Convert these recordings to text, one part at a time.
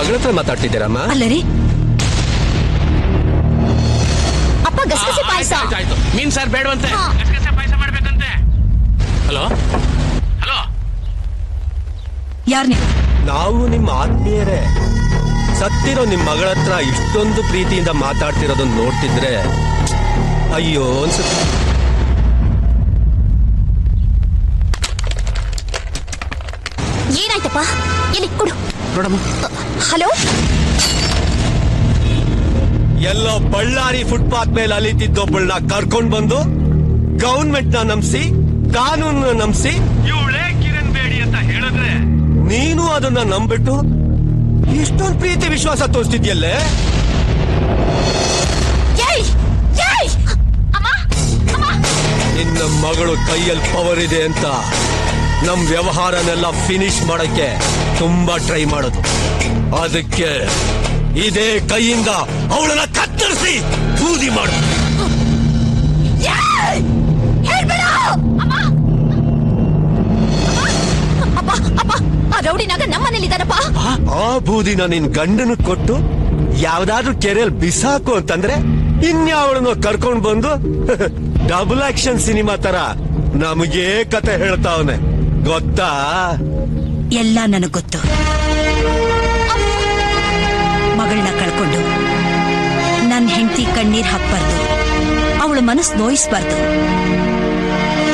ಮಗಳ ಹತ್ರ ಮಾತಾಡ್ತಿದ್ದೀರಮ್ಮ? ಅಲ್ಲರಿ ಅಪ್ಪ ಗಸಗಸೆ ಪಾಯಸ. ಮೀನ್ ಸಾರ್ ಬೇಡವಂತೆ, ಗಸಗಸೆ ಪಾಯಸ ಮಾಡ್ಬೇಕಂತೆ. ಹಲೋ ಹಲೋ, ಯಾರ್ ನೀವು? ನಾವು ನಿಮ್ಮ ಆತ್ಮೀಯರೇ. ಸತ್ತಿರೋ ನಿಮ್ ಮಗಳ ಹತ್ರ ಇಷ್ಟೊಂದು ಪ್ರೀತಿಯಿಂದ ಮಾತಾಡ್ತಿರೋದನ್ನ ನೋಡ್ತಿದ್ರೆ ಅಯ್ಯೋ ಅನ್ಸುತ್ತೆ. ಏನಾಯ್ತಪ್ಪ? ಎಲ್ಲಿ ಕೊಡು ನೋಡಮ್ಮ. ಹಲೋ, ಎಲ್ಲೋ ಬಳ್ಳಾರಿ ಫುಟ್ಪಾತ್ ಮೇಲೆ ಅಲಿತಿದ್ದೊಬ್ಬಳನ್ನ ಕರ್ಕೊಂಡ್ ಬಂದು ಗವರ್ಮೆಂಟ್ ನ ನಂಬಿಸಿ, ಕಾನೂನು ನಂಬಿಸಿ ಇವಳೇ ಕಿರಣ್ ಬೇಡಿ ಅಂತ ಹೇಳಿದ್ರೆ ನೀನು ಅದನ್ನ ನಂಬಿಟ್ಟು ಇಷ್ಟೊಂದು ಪ್ರೀತಿ ವಿಶ್ವಾಸ ತೋರಿಸ್ತಿದ್ಯಲ್ಲೇ. ನಿನ್ನ ಮಗಳು ಕೈಯಲ್ಲಿ ಪವರ್ ಇದೆ ಅಂತ ನಮ್ ವ್ಯವಹಾರನೆಲ್ಲ ಫಿನಿಶ್ ಮಾಡಕ್ಕೆ ತುಂಬಾ ಟ್ರೈ ಮಾಡೋದು. ಅದಕ್ಕೆ ಇದೇ ಕೈಯಿಂದ ಅವಳನ್ನ ಕತ್ತರಿಸಿ ಬೂದಿ ಮಾಡು. ರೌಡಿನಾಗ ನಮ್ಮನೇಲಿದ್ದಾನಪ್ಪ. ಆ ಬೂದಿನ ನಿನ್ ಗಂಡನ ಕೊಟ್ಟು ಯಾವ್ದಾದ್ರು ಕೆರೆಯಲ್ಲಿ ಬಿಸಾಕು ಅಂತಂದ್ರೆ ಇನ್ಯಾವಳನ್ನು ಕರ್ಕೊಂಡ್ ಬಂದು ಡಬಲ್ ಆಕ್ಷನ್ ಸಿನಿಮಾ ತರ ನಮಗೇ ಕತೆ ಹೇಳ್ತಾವನೆ, ಗೊತ್ತಾ? ಎಲ್ಲ ನನಗ್ ಗೊತ್ತು. ಮಗಳನ್ನ ಕಳ್ಕೊಂಡು ನನ್ ಹೆಂಡತಿ ಕಣ್ಣೀರ್ ಹಾಕ್ಬಾರ್ದು, ಅವಳ ಮನಸ್ಸು ನೋಯಿಸ್ಬಾರ್ದು.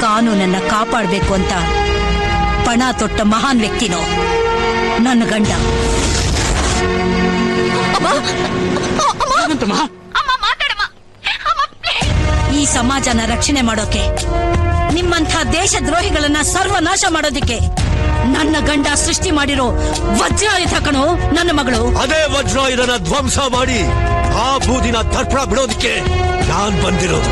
ಕಾನೂನನ್ನ ಕಾಪಾಡ್ಬೇಕು ಅಂತ ಪಣ ತೊಟ್ಟ ಮಹಾನ್ ವ್ಯಕ್ತಿನೋ ನನ್ನ ಗಂಡ. ಈ ಸಮಾಜನ ರಕ್ಷಣೆ ಮಾಡೋಕೆ, ನಿಮ್ಮಂಥ ದೇಶದ್ರೋಹಿಗಳನ್ನ ಸರ್ವನಾಶ ಮಾಡೋದಿಕ್ಕೆ ನನ್ನ ಗಂಡ ಸೃಷ್ಟಿ ಮಾಡಿರೋ ವಜ್ರಾಯುಧ ಕಣೋ ನನ್ನ ಮಗಳು. ಅದೇ ವಜ್ರಾಯುಧನ ಧ್ವಂಸ ಮಾಡಿ ಆ ಬೂದಿನ ತರ್ಪಣ ಬಿಡೋದಕ್ಕೆ ನಾನ್ ಬಂದಿರೋದು.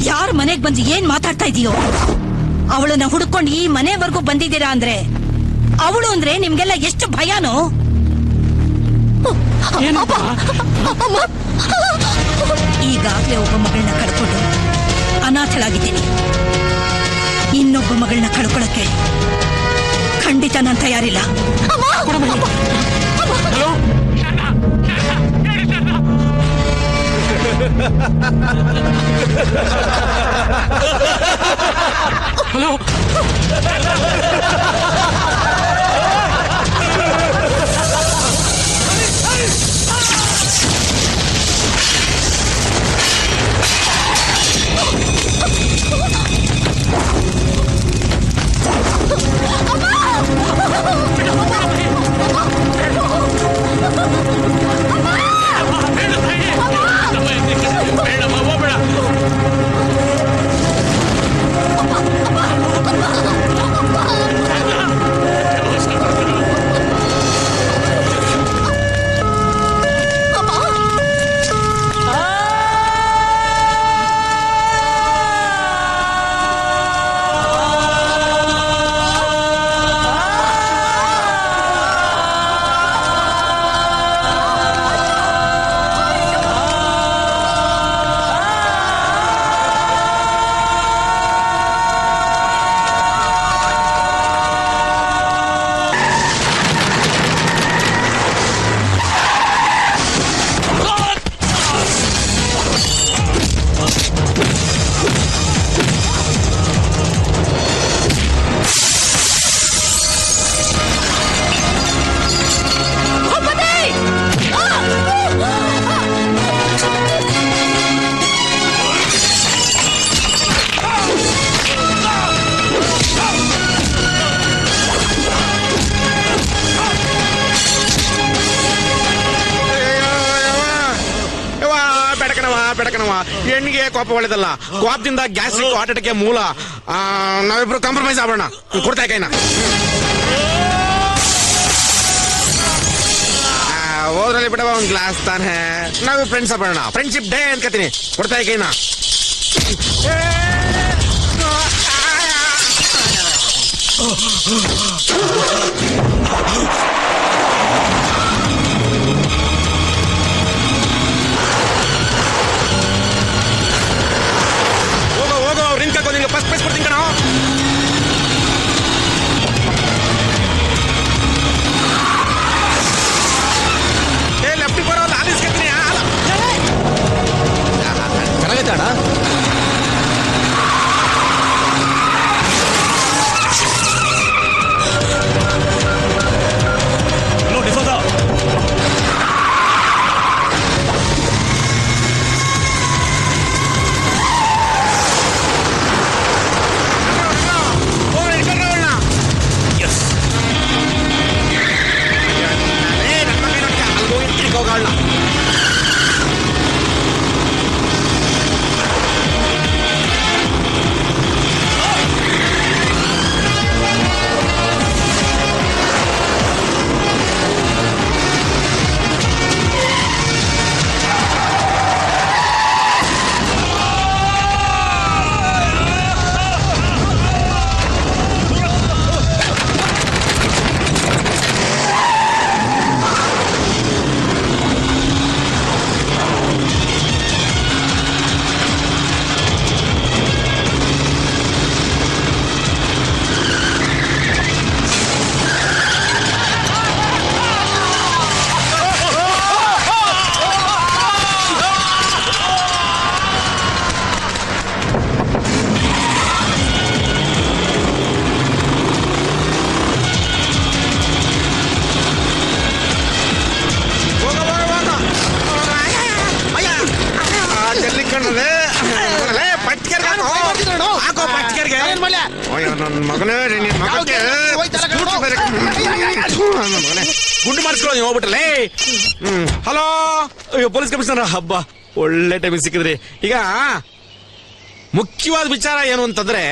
ಯಾರ ಮನೆಗ್ ಬಂದು ಏನ್ ಮಾತಾಡ್ತಾ ಇದೀಯೋ? ಅವಳನ್ನ ಹುಡ್ಕೊಂಡು ಈ ಮನೆವರೆಗೂ ಬಂದಿದ್ದೀರಾ ಅಂದ್ರೆ ಅವಳು ಅಂದ್ರೆ ನಿಮ್ಗೆಲ್ಲ ಎಷ್ಟು ಭಯನೋ. ಈಗಾಗ್ಲೇ ಒಬ್ಬ ಮಗಳನ್ನ ಕಳ್ಕೊಂಡು ಅನಾಥಳಾಗಿದ್ದೀನಿ. ಇನ್ನೊಬ್ಬ ಮಗಳನ್ನ ಕಳ್ಕೊಳಕ್ಕೆ ಖಂಡಿತ ನಾನು ತಯಾರಿಲ್ಲ. ಹಲೋ, ಬೆಡಕನವ ಹೆಣ್ಣಿಗೆ ಕೋಪ ಒಳ್ಳೇದಲ್ಲ. ಕೋಪದಿಂದ ಗ್ಯಾಸ್ಟ್ರಿಕ್ ಹಾರ್ಟ್ ಅಟ್ಯಾಕ್ ಮೂಲ. ನಾವಿಬ್ರು ಕಾಂಪ್ರಮೈಸ್ ಆಗೋಣ. ಕೊಡ್ತಾ ಕೈನ ಹೋದ್ರಲ್ಲಿ ಬಿಡವ ಒಂದ್ ಗ್ಲಾಸ್ ತಾನೆ. ನಾವೇ ಫ್ರೆಂಡ್ಸ್ ಆಗೋಣ. ಫ್ರೆಂಡ್ಶಿಪ್ ಡೇ ಅನ್ಕತೀನಿ. ಕೊಡ್ತಾ ಕೈನ. ಹೋಗೋ ರಿಂಗ್ ಹಾಕೋ. ನಿಂಗೆ ಫಸ್ಟ್ ಪ್ರೈಸ್ ಕೊಡ್ತೀನಿ ಕಣ. ಮಗನೇ ಗುಂಡು ಮಾಡಿಸ್ಕೊಳ್ಳೋ ನೀವು ಹೋಗ್ಬಿಟ್ಟಲ್ಲೇ. ಹಲೋ, ಅಯ್ಯೋ ಪೊಲೀಸ್ ಕಮಿಷನರ್, ಹಬ್ಬ ಒಳ್ಳೆ ಟೈಮಿಗೆ ಸಿಕ್ಕಿದ್ರಿ. ಈಗ ಮುಖ್ಯವಾದ ವಿಚಾರ ಏನು ಅಂತಂದ್ರೆ,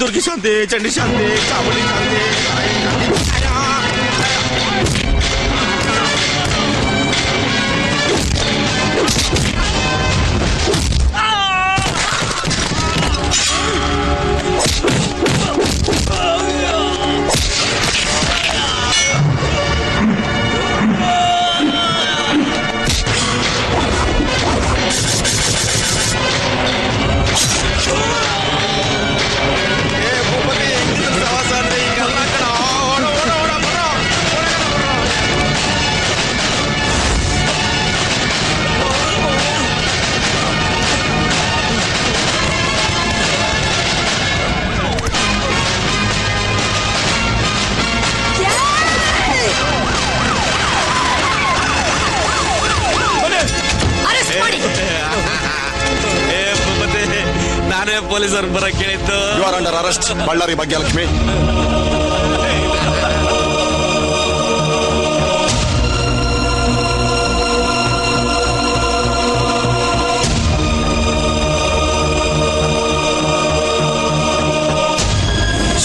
ದುರ್ಗಿ ಶಾಂತಿ, ಚಂಡಿ ಶಾಂತಿ, ಚಾಮುಂಡಿ ಶಾಂತಿ. ನಾನೇ ಪೊಲೀಸರು ಬರಕ್ ಕೇಳಿದ್ದು. You are under arrest, Ballari Bhagyalakshmi.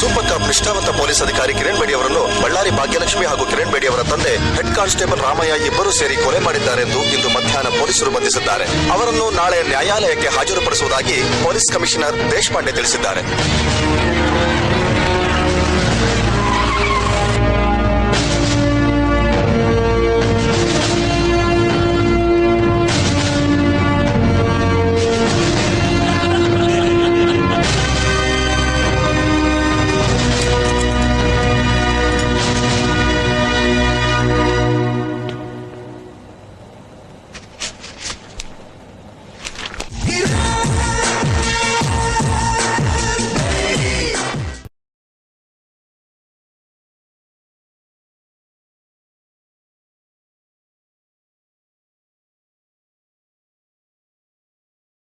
Super cup ನಿಷ್ಠಾವಂತ ಪೊಲೀಸ್ ಅಧಿಕಾರಿ ಕಿರಣ್ ಬೇಡಿ ಅವರನ್ನು ಬಳ್ಳಾರಿ ಭಾಗ್ಯಲಕ್ಷ್ಮಿ ಹಾಗೂ ಕಿರಣ್ ಬೇಡಿ ಅವರ ತಂದೆ ಹೆಡ್ ಕಾನ್ಸ್ಟೇಬಲ್ ರಾಮಯ್ಯ ಇಬ್ಬರು ಸೇರಿ ಕೊಲೆ ಮಾಡಿದ್ದಾರೆಂದು ಇಂದು ಮಧ್ಯಾಹ್ನ ಪೊಲೀಸರು ಬಂಧಿಸಿದ್ದಾರೆ. ಅವರನ್ನು ನಾಳೆ ನ್ಯಾಯಾಲಯಕ್ಕೆ ಹಾಜರುಪಡಿಸುವುದಾಗಿ ಪೊಲೀಸ್ ಕಮಿಷನರ್ ದೇಶಪಾಂಡೆ ತಿಳಿಸಿದ್ದಾರೆ.